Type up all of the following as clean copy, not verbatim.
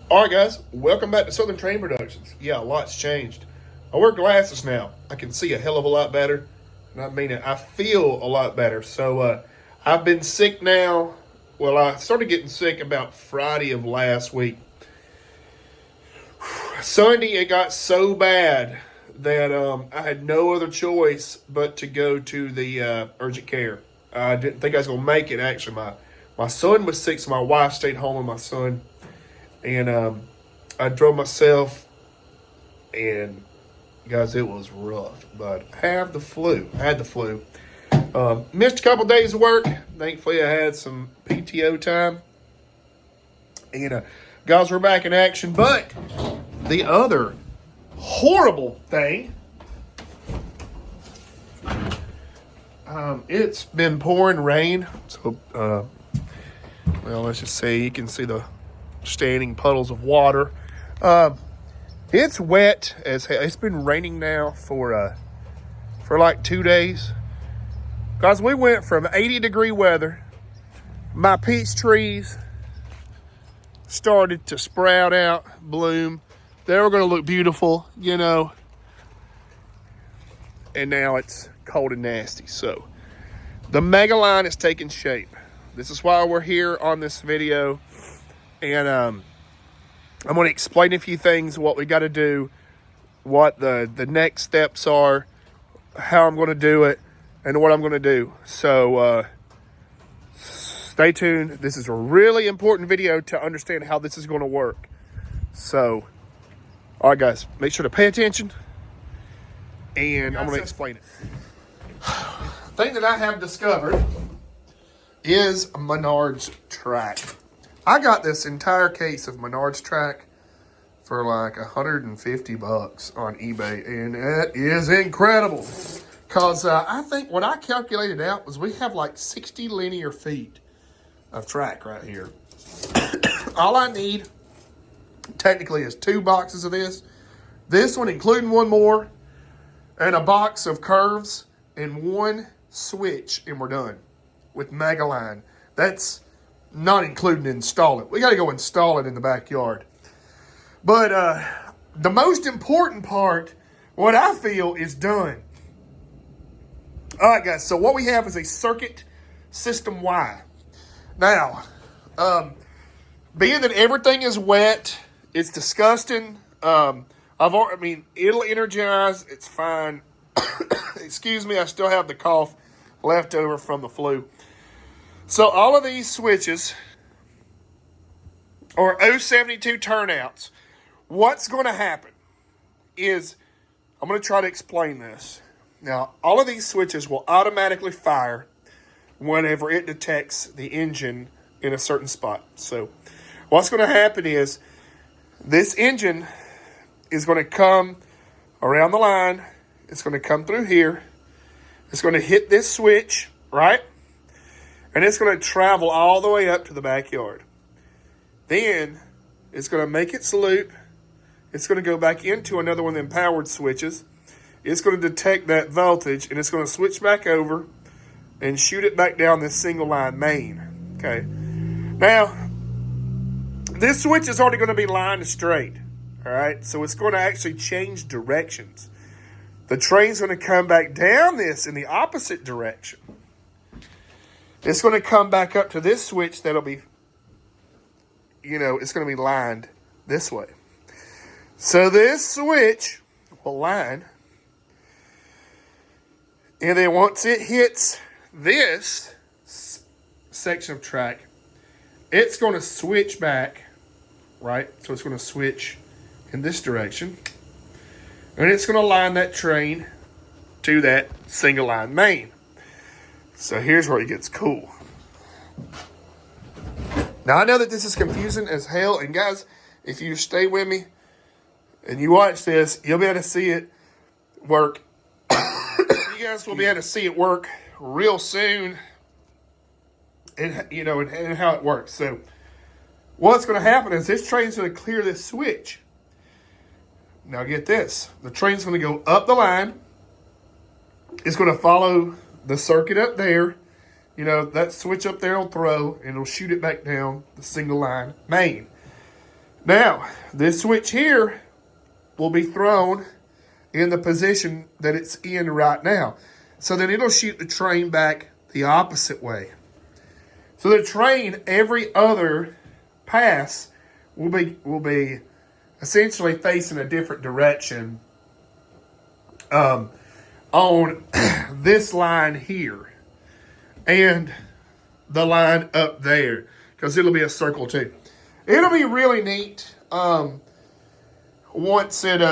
All right, guys, welcome back to Southern Train Productions. Yeah, a lot's changed. I wear glasses now. I can see a hell of a lot better. And I mean it, I feel a lot better. So, I've been sick now. Well, I started getting sick about Friday of last week. Sunday, it got so bad that I had no other choice but to go to the urgent care. I didn't think I was going to make it, actually. My son was sick, so my wife stayed home with my son. And I drove myself, and guys, it was rough. But I had the flu. Missed a couple days of work. Thankfully, I had some PTO time. And guys, we're back in action. But the other horrible thing, it's been pouring rain. So, well, let's just say you can see the standing puddles of water. It's wet as hell. It's been raining now for like 2 days. Guys, we went from 80-degree weather. My peach trees started to sprout out, bloom. They were going to look beautiful, you know. And now it's cold and nasty. So the mega line is taking shape. This is why we're here on this video. And I'm going to explain a few things, what we got to do, what the next steps are, how I'm going to do it, and what I'm going to do. So stay tuned. This is a really important video to understand how this is going to work. So, all right, guys, make sure to pay attention, and I'm going to explain it. The thing that I have discovered is Menards Track. I got this entire case of Menards Track for like $150 on eBay, and that is incredible. Because I think what I calculated out was we have like 60 linear feet of track right here. All I need technically is 2 boxes of this. This one, including one more, and a box of curves, and 1 switch, and we're done with Megaline. That's not including install it. We got to go install it in the backyard. But the most important part, what I feel, is done. All right, guys. So what we have is a circuit system Y. Now, being that everything is wet, it's disgusting. It'll energize. It's fine. Excuse me. I still have the cough left over from the flu. So all of these switches are 072 turnouts. What's going to happen is, I'm going to try to explain this. Now, all of these switches will automatically fire whenever it detects the engine in a certain spot. So what's going to happen is, this engine is going to come around the line. It's going to come through here. It's going to hit this switch, right? And it's going to travel all the way up to the backyard. Then it's going to make its loop. It's going to go back into another one of them powered switches. It's going to detect that voltage, and it's going to switch back over and shoot it back down this single line main. Okay. Now, this switch is already going to be lined straight. All right. So it's going to actually change directions. The train's going to come back down this in the opposite direction. It's going to come back up to this switch that'll be, it's going to be lined this way. So this switch will line. And then once it hits this section of track, it's going to switch back, right? So it's going to switch in this direction. And it's going to line that train to that single line main. So here's where it gets cool. Now, I know that this is confusing as hell. And guys, if you stay with me and you watch this, you'll be able to see it work. You guys will be able to see it work real soon. And, and how it works. So what's going to happen is this train's going to clear this switch. Now get this. The train's going to go up the line. It's going to follow the circuit up there. That switch up there will throw, and it'll shoot it back down the single line main. Now, this switch here will be thrown in the position that it's in right now. So then it'll shoot the train back the opposite way. So the train, every other pass, will be essentially facing a different direction on this line here and the line up there, because it'll be a circle too. It'll be really neat once it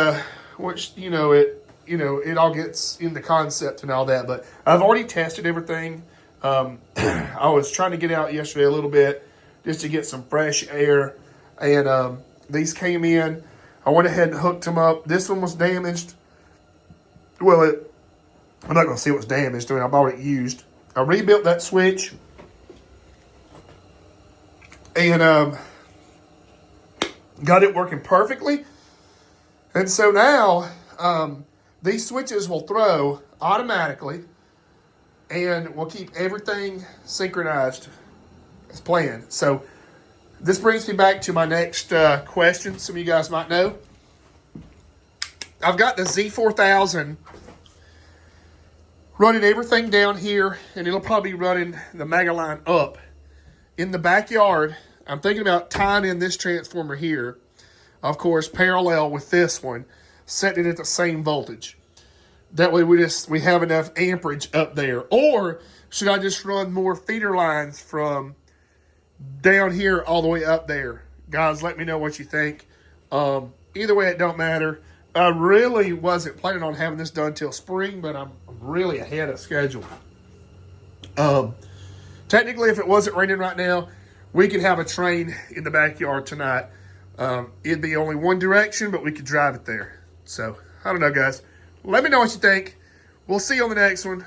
it all gets into concept and all that. But I've already tested everything. I was trying to get out yesterday a little bit just to get some fresh air, and these came in. I went ahead and hooked them up. This one was damaged. Well, I'm not going to say what's damaged. I mean, I bought it used. I rebuilt that switch, and got it working perfectly. And so now these switches will throw automatically, and we'll keep everything synchronized as planned. So this brings me back to my next question. Some of you guys might know. I've got the Z4000 running everything down here, and it'll probably be running the Megaline up. In the backyard, I'm thinking about tying in this transformer here, of course, parallel with this one, setting it at the same voltage. That way we have enough amperage up there. Or should I just run more feeder lines from down here all the way up there? Guys, let me know what you think. Either way, it don't matter. I really wasn't planning on having this done till spring, but I'm really ahead of schedule. Technically, if it wasn't raining right now, we could have a train in the backyard tonight. It'd be only one direction, but we could drive it there. So, I don't know, guys. Let me know what you think. We'll see you on the next one.